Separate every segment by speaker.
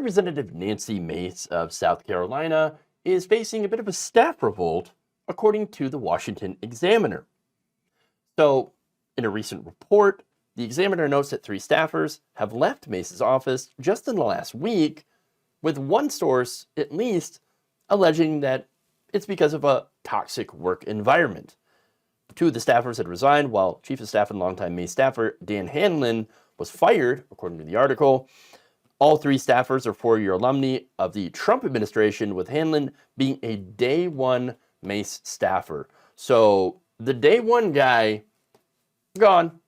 Speaker 1: Representative Nancy Mace of South Carolina is facing a bit of a staff revolt, according to the Washington Examiner. So, in a recent report, the Examiner notes that 3 staffers have left Mace's office just in the last week, with one source, at least, alleging that it's because of a toxic work environment. 2 of the staffers had resigned, while Chief of Staff and longtime Mace staffer Dan Hanlon was fired, according to the article. All 3 staffers are 4-year alumni of the Trump administration, with Hanlon being a day 1 Mace staffer. So the day 1 guy, gone.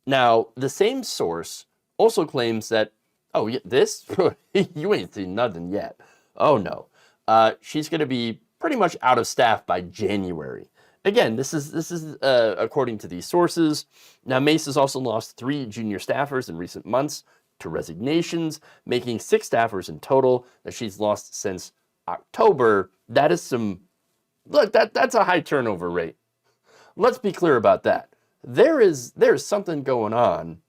Speaker 1: Now, the same source also claims that, oh, yeah, this? You ain't seen nothing yet. Oh, no. She's going to be pretty much out of staff by January. Again, this is according to these sources. Now, Mace has also lost 3 junior staffers in recent months to resignations, making 6 staffers in total that she's lost since October. That is some, look, that's a high turnover rate. Let's be clear about that. There's something going on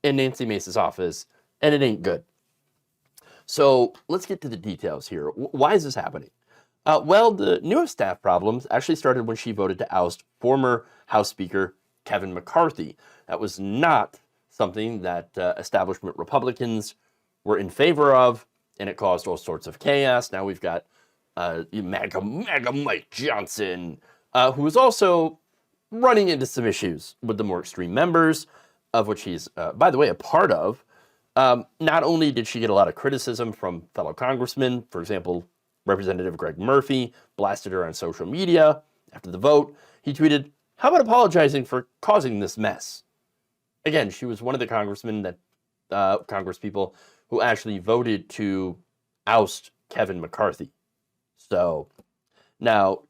Speaker 1: in Nancy Mace's office, and it ain't good. So let's get to the details here. Why is this happening? Well, the newest staff problems actually started when she voted to oust former House Speaker Kevin McCarthy. That was not something that establishment Republicans were in favor of, and it caused all sorts of chaos. Now we've got MAGA Mike Johnson, who is also running into some issues with the more extreme members, of which he's, by the way, a part of. Not only did she get a lot of criticism from fellow congressmen, for example, Representative Greg Murphy blasted her on social media after the vote. He tweeted, "How about apologizing for causing this mess?" Again, she was one of the congressmen that, congresspeople who actually voted to oust Kevin McCarthy. So, now,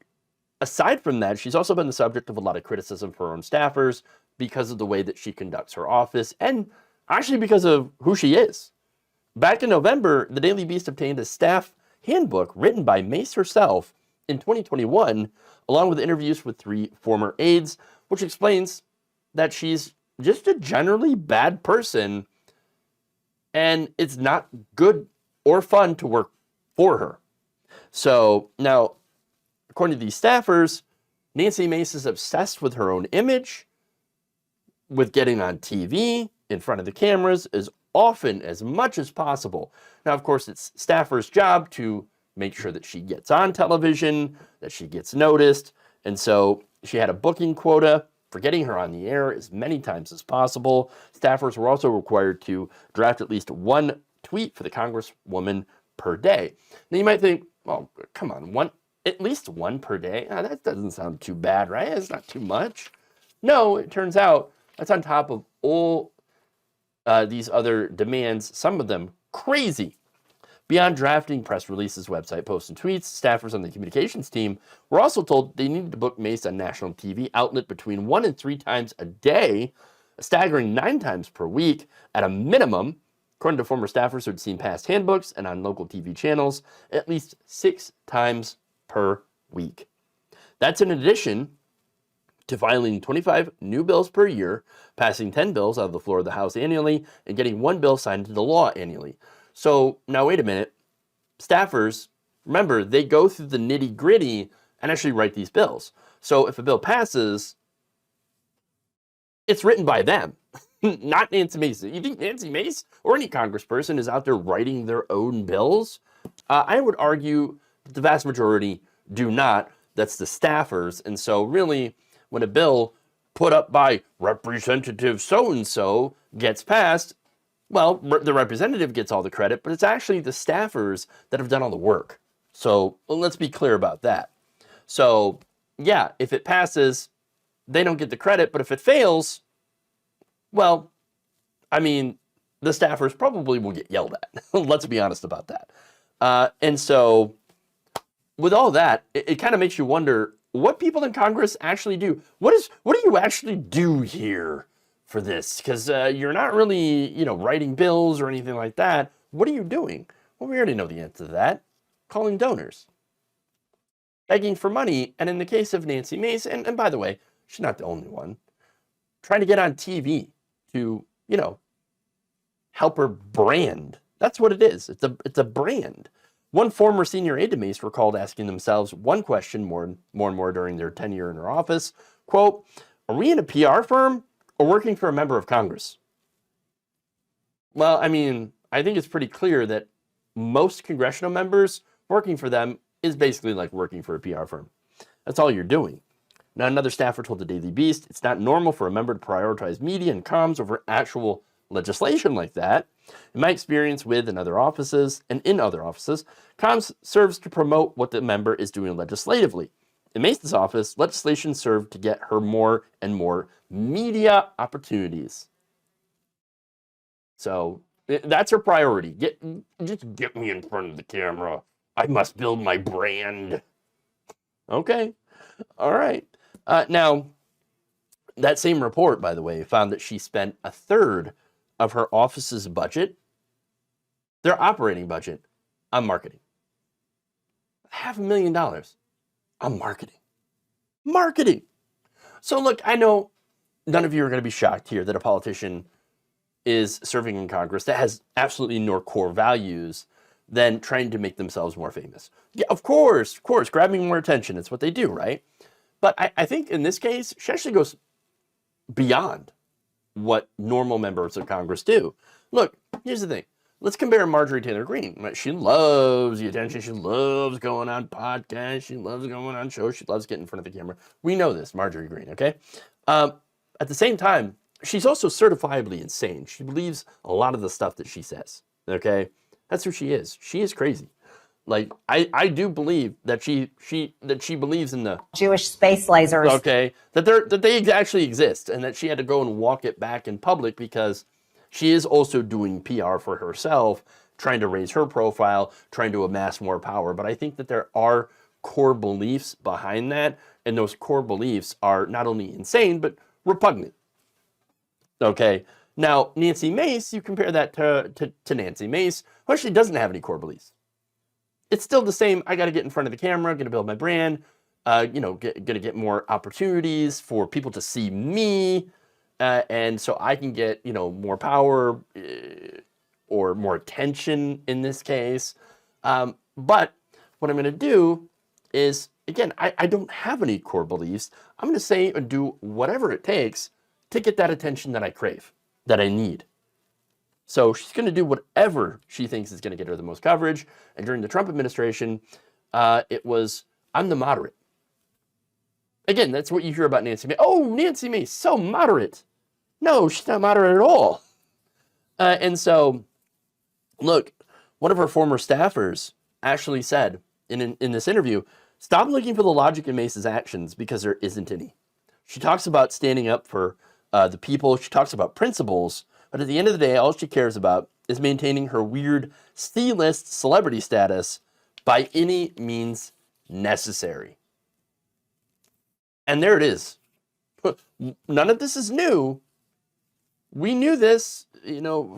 Speaker 1: aside from that, she's also been the subject of a lot of criticism for her own staffers because of the way that she conducts her office, and actually because of who she is. Back in November, the Daily Beast obtained a staff handbook written by Mace herself in 2021, along with interviews with 3 former aides, which explains that she's just a generally bad person, and it's not good or fun to work for her. So now, according to these staffers, Nancy Mace is obsessed with her own image, with getting on TV in front of the cameras as often, as much as possible. Now, of course, it's staffers' job to make sure that she gets on television, that she gets noticed, and so she had a booking quota for getting her on the air as many times as possible. Staffers were also required to draft at least 1 tweet for the congresswoman per day. Now, you might think, well, come on, at least one per day? That doesn't sound too bad, right? It's not too much. No, it turns out that's on top of all these other demands, some of them crazy. Beyond drafting press releases, website posts, and tweets, staffers on the communications team were also told they needed to book Mace on national TV outlet between 1 and 3 times a day, a staggering 9 times per week at a minimum, according to former staffers who had seen past handbooks and on local TV channels, at least 6 times per week. That's in addition to filing 25 new bills per year, passing 10 bills out of the floor of the House annually, and getting 1 bill signed into law annually. So, now wait a minute. Staffers, remember, they go through the nitty-gritty and actually write these bills. So, if a bill passes, it's written by them, not Nancy Mace. You think Nancy Mace or any congressperson is out there writing their own bills? I would argue that the vast majority do not. That's the staffers. And so, really, when a bill put up by Representative so-and-so gets passed, well, the representative gets all the credit, but it's actually the staffers that have done all the work. So let's be clear about that. So, yeah, if it passes, they don't get the credit, but if it fails, well, I mean, the staffers probably will get yelled at. Let's be honest about that. And so, with all that, it kind of makes you wonder what people in Congress actually do. What do you actually do here for this? Because you're not really, writing bills or anything like that. What are you doing? Well, we already know the answer to that. Calling donors. Begging for money. And in the case of Nancy Mace, and by the way, she's not the only one, trying to get on TV to, helper brand. That's what it is. It's a brand. One former senior aide to Mace recalled asking themselves one question more and more during their tenure in her office. Quote, are we in a PR firm or working for a member of Congress? Well, I mean, I think it's pretty clear that most congressional members working for them is basically like working for a PR firm. That's all you're doing. Now, another staffer told the Daily Beast, it's not normal for a member to prioritize media and comms over actual legislation like that. In my experience with and other offices, comms serves to promote what the member is doing legislatively. In Mace's office, legislation served to get her more and more media opportunities. So that's her priority. Just get me in front of the camera. I must build my brand. Okay. All right. Now, that same report, by the way, found that she spent a third of her office's budget, their operating budget, on marketing. $500,000 on marketing. Marketing. So look, I know none of you are going to be shocked here that a politician is serving in Congress that has absolutely no core values than trying to make themselves more famous. Yeah, of course, grabbing more attention. It's what they do, right? But I think in this case, she actually goes beyond what normal members of Congress do. Look, here's the thing. Let's compare Marjorie Taylor Greene. She loves the attention. She loves going on podcasts. She loves going on shows. She loves getting in front of the camera. We know this, Marjorie Greene, okay? At the same time, she's also certifiably insane. She believes a lot of the stuff that she says, okay? That's who she is. She is crazy. Like, I do believe that she believes in the
Speaker 2: Jewish space lasers.
Speaker 1: Okay, that they actually exist, and that she had to go and walk it back in public because she is also doing PR for herself, trying to raise her profile, trying to amass more power. But I think that there are core beliefs behind that, and those core beliefs are not only insane but repugnant. Okay. Now, Nancy Mace, you compare that to Nancy Mace, who actually doesn't have any core beliefs. It's still the same. I got to get in front of the camera, going to build my brand, going to get more opportunities for people to see me, and so I can get, more power or more attention in this case. But what I'm going to do is, again, I don't have any core beliefs. I'm going to say and do whatever it takes to get that attention that I crave, that I need. So she's going to do whatever she thinks is going to get her the most coverage. And during the Trump administration, it was, I'm the moderate. Again, that's what you hear about Nancy Mace. Oh, Nancy Mace, so moderate. No, she's not moderate at all. And so, look, one of her former staffers actually said in this interview, stop looking for the logic in Mace's actions because there isn't any. She talks about standing up for the people. She talks about principles. But at the end of the day, all she cares about is maintaining her weird C-list celebrity status by any means necessary. And there it is. None of this is new. We knew this,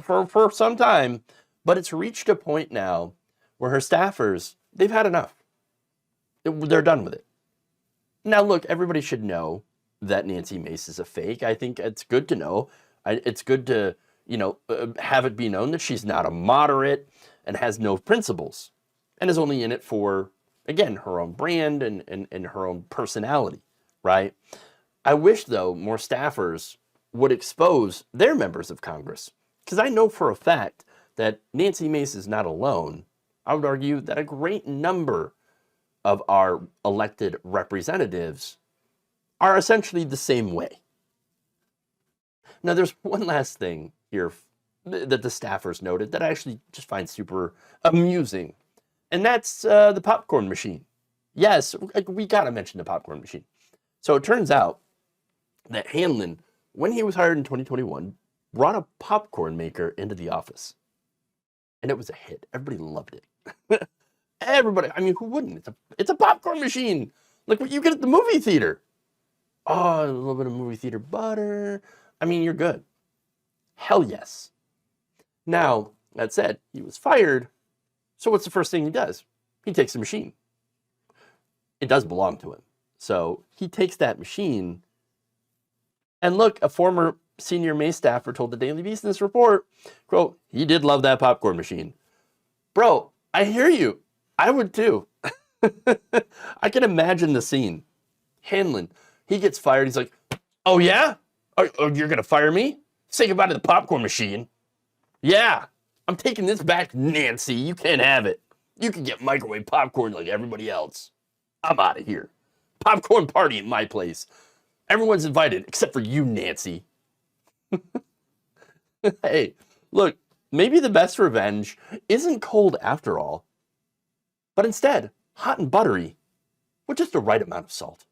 Speaker 1: for some time, but it's reached a point now where her staffers, they've had enough. They're done with it. Now, look, everybody should know that Nancy Mace is a fake. I think it's good to know. It's good to, have it be known that she's not a moderate and has no principles and is only in it for, again, her own brand and her own personality, right? I wish, though, more staffers would expose their members of Congress, because I know for a fact that Nancy Mace is not alone. I would argue that a great number of our elected representatives are essentially the same way. Now, there's one last thing here that the staffers noted that I actually just find super amusing, and that's the popcorn machine. Yes, we got to mention the popcorn machine. So it turns out that Hanlon, when he was hired in 2021, brought a popcorn maker into the office, and it was a hit. Everybody loved it. Everybody, I mean, who wouldn't? It's a popcorn machine, like what you get at the movie theater. Oh, a little bit of movie theater butter. I mean, you're good. Hell yes. Now, that said, he was fired. So what's the first thing he does? He takes the machine. It does belong to him. So he takes that machine. And look, a former senior Mace staffer told the Daily Beast in this report, quote, he did love that popcorn machine. Bro, I hear you. I would too. I can imagine the scene. Hanlon, he gets fired. He's like, oh yeah? Oh, you're going to fire me? Say goodbye to the popcorn machine. Yeah, I'm taking this back, Nancy. You can't have it. You can get microwave popcorn like everybody else. I'm out of here. Popcorn party at my place. Everyone's invited except for you, Nancy. Hey, look, maybe the best revenge isn't cold after all, but instead hot and buttery with just the right amount of salt.